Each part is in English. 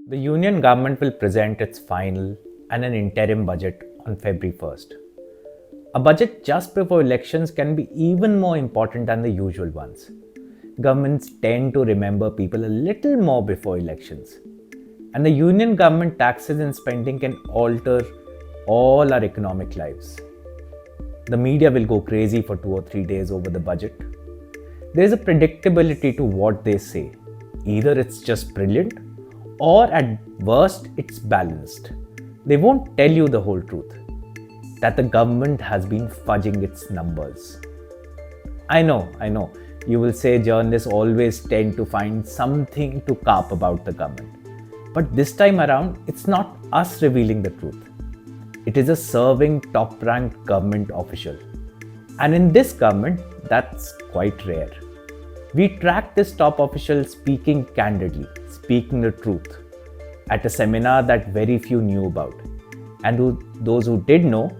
The Union government will present its final and an interim budget on February 1st. A budget just before elections can be even more important than the usual ones. Governments tend to remember people a little more before elections. And the Union government taxes and spending can alter all our economic lives. The media will go crazy for 2 or 3 days over the budget. There is a predictability to what they say. Either it's just brilliant, or at worst, it's balanced. They won't tell you the whole truth, that the government has been fudging its numbers. I know, you will say journalists always tend to find something to carp about the government. But this time around, it's not us revealing the truth. It is a serving top-ranked government official. And in this government, that's quite rare. We tracked this top official speaking candidly, speaking the truth, at a seminar that very few knew about. And those who did know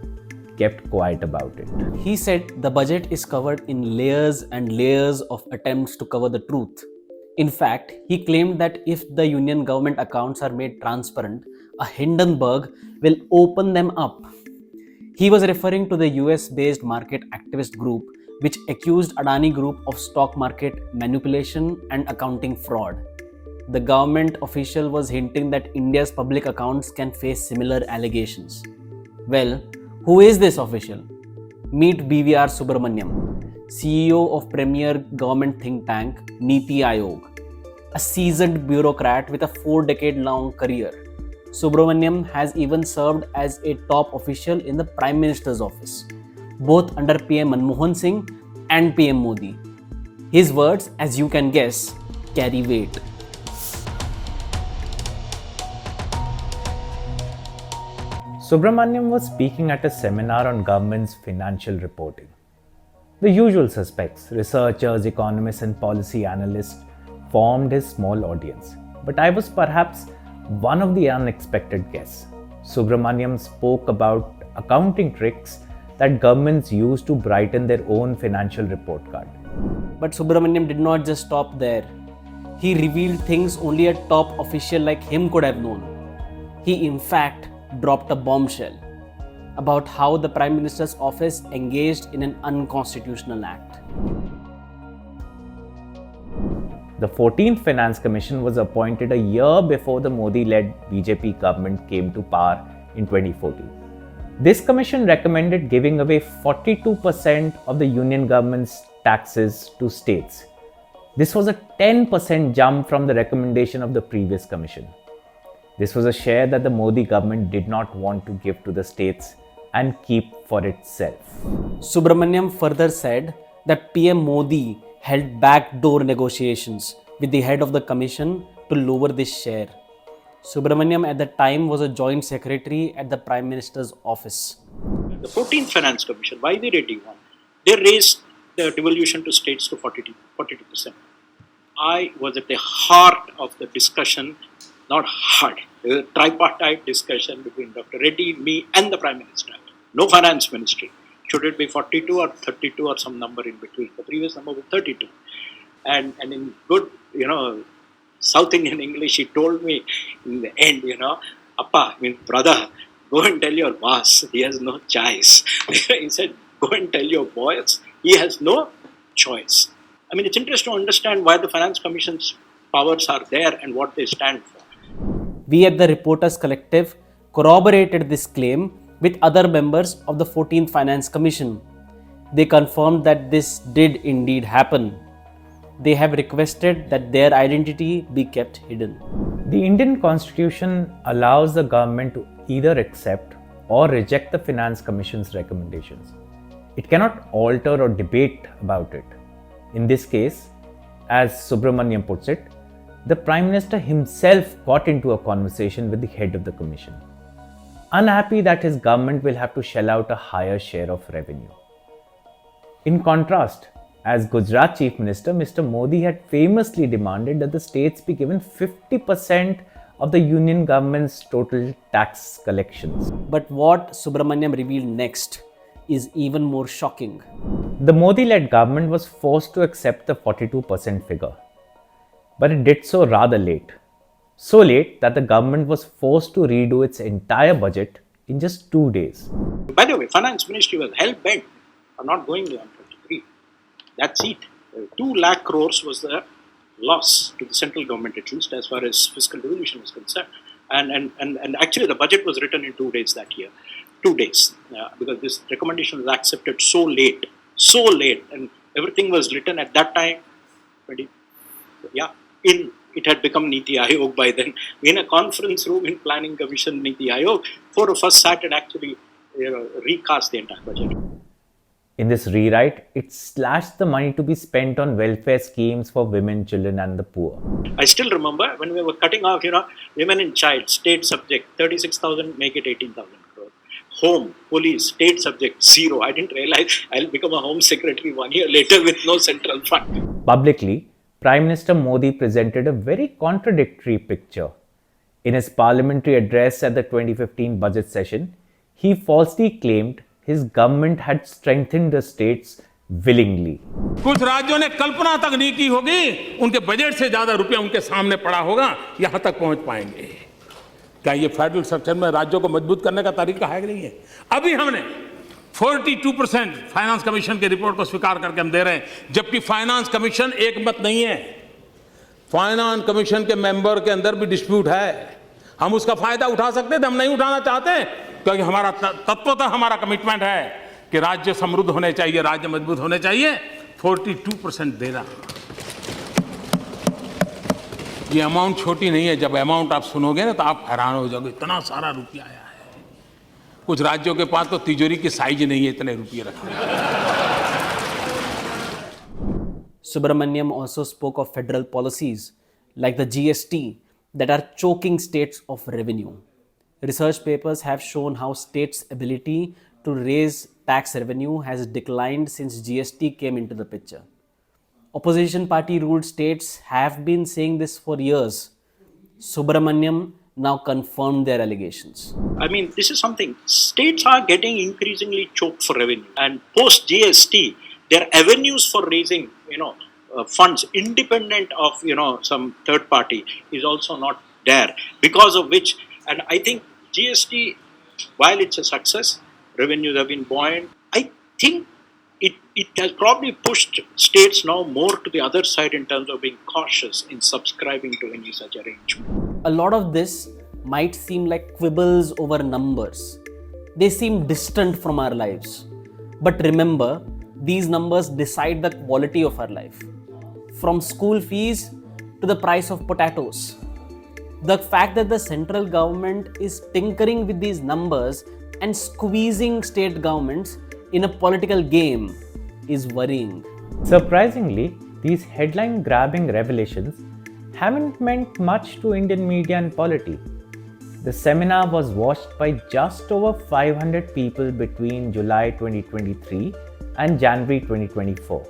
kept quiet about it. He said the budget is covered in layers and layers of attempts to cover the truth. In fact, he claimed that if the Union government accounts are made transparent, a Hindenburg will open them up. He was referring to the US-based market activist group which accused Adani Group of stock market manipulation and accounting fraud. The government official was hinting that India's public accounts can face similar allegations. Well, who is this official? Meet BVR Subrahmanyam, CEO of premier government think tank Niti Aayog, a seasoned bureaucrat with a 4-decade-long career. Subrahmanyam has even served as a top official in the Prime Minister's office, both under PM Manmohan Singh and PM Modi. His words, as you can guess, carry weight. Subrahmanyam was speaking at a seminar on government's financial reporting. The usual suspects, researchers, economists, and policy analysts, formed his small audience. But I was perhaps one of the unexpected guests. Subrahmanyam spoke about accounting tricks that governments use to brighten their own financial report card. But Subrahmanyam did not just stop there. He revealed things only a top official like him could have known. He, in fact, dropped a bombshell about how the Prime Minister's office engaged in an unconstitutional act. The 14th Finance Commission was appointed a year before the Modi-led BJP government came to power in 2014. This commission recommended giving away 42% of the union government's taxes to states. This was a 10% jump from the recommendation of the previous commission. This was a share that the Modi government did not want to give to the states and keep for itself. Subrahmanyam further said that PM Modi held backdoor negotiations with the head of the commission to lower this share. Subrahmanyam at the time was a joint secretary at the Prime Minister's office. The 14th Finance Commission, why they ready one? They raised the devolution to states to 42%. I was at the heart of the discussion, not hard, a tripartite discussion between Dr. Reddy, me and the Prime Minister. No finance ministry. Should it be 42 or 32 or some number in between? The previous number was 32. And in good, South Indian English, he told me in the end, Appa, brother, go and tell your boss, he has no choice. He said, go and tell your boss, he has no choice. It's interesting to understand why the Finance Commission's powers are there and what they stand for. We at the Reporters Collective corroborated this claim with other members of the 14th Finance Commission. They confirmed that this did indeed happen. They have requested that their identity be kept hidden. The Indian Constitution allows the government to either accept or reject the Finance Commission's recommendations. It cannot alter or debate about it. In this case, as Subrahmanyam puts it, the Prime Minister himself got into a conversation with the head of the commission, unhappy that his government will have to shell out a higher share of revenue. In contrast, as Gujarat Chief Minister, Mr. Modi had famously demanded that the states be given 50% of the union government's total tax collections. But what Subrahmanyam revealed next is even more shocking. The Modi-led government was forced to accept the 42% figure, but it did so rather late. So late that the government was forced to redo its entire budget in just 2 days. By the way, Finance Ministry was hell bent on not going beyond 23. That's it. 2 lakh crores was the loss to the central government, at least as far as fiscal devolution was concerned. And actually, the budget was written in 2 days that year. 2 days, because this recommendation was accepted so late, and everything was written at that time. It had become Niti Aayog by then. In a conference room in Planning Commission, Niti Aayog, 4 of us sat and actually recast the entire budget. In this rewrite, it slashed the money to be spent on welfare schemes for women, children, and the poor. I still remember when we were cutting off, women and child, state subject, 36,000, make it 18,000 crore. Home, police, state subject, 0. I didn't realize I'll become a home secretary 1 year later with no central fund. Publicly, Prime Minister Modi presented a very contradictory picture. In his parliamentary address at the 2015 budget session, he falsely claimed his government had strengthened the states willingly. कुछ राज्यों ने कल्पना तक नहीं की होगी, उनके budget से ज्यादा रुपया उनके सामने पड़ा होगा, यहां तक पहुंच पाएंगे। क्या ये फेडरल स्ट्रक्चर में राज्यों को मजबूत करने का तरीका है कि नहीं है? अभी हमने 42% फाइनेंस कमीशन की रिपोर्ट को स्वीकार करके हम दे रहे हैं, जबकि फाइनेंस कमीशन एक मत नहीं है। फाइनेंस कमीशन के मेंबर के अंदर भी डिस्प्यूट है। हम उसका फायदा उठा सकते थे, हम नहीं उठाना चाहते, क्योंकि हमारा तत्वतः हमारा कमिटमेंट है कि राज्य समृद्ध होने चाहिए, राज्य मजबूत होने चाहिए। 42% देना, ये अमाउंट छोटी नहीं है। जब अमाउंट आप सुनोगे ना तो आप हैरान हो जाओगे, इतना सारा रुपया आया है। कुछ राज्यों के पास तो तिजोरी की साइज नहीं है इतने रुपये रखने। Subrahmanyam also spoke of federal policies like the GST that are choking states of revenue. Research papers have shown how states' ability to raise tax revenue has declined since GST came into the picture. Opposition party ruled states have been saying this for years. Subrahmanyam now confirmed their allegations. I mean, this is something. States are getting increasingly choked for revenue, and post GST, their avenues for raising, funds independent of some third party is also not there. Because of which, and I think GST, while it's a success, revenues have been buoyant. I think it has probably pushed states now more to the other side in terms of being cautious in subscribing to any such arrangement. A lot of this might seem like quibbles over numbers. They seem distant from our lives. But remember, these numbers decide the quality of our life. From school fees to the price of potatoes. The fact that the central government is tinkering with these numbers and squeezing state governments in a political game is worrying. Surprisingly, these headline-grabbing revelations haven't meant much to Indian media and polity. The seminar was watched by just over 500 people between July 2023 and January 2024.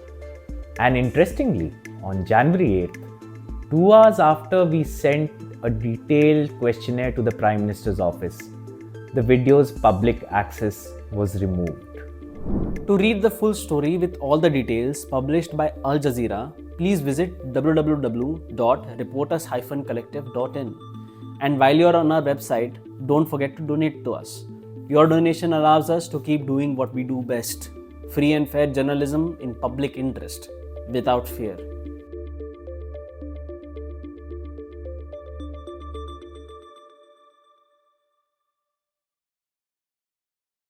And interestingly, on January 8th, 2 hours after we sent a detailed questionnaire to the Prime Minister's office, the video's public access was removed. To read the full story with all the details published by Al Jazeera, please visit www.reporters-collective.in. And while you're on our website, don't forget to donate to us. Your donation allows us to keep doing what we do best: free and fair journalism in public interest, without fear.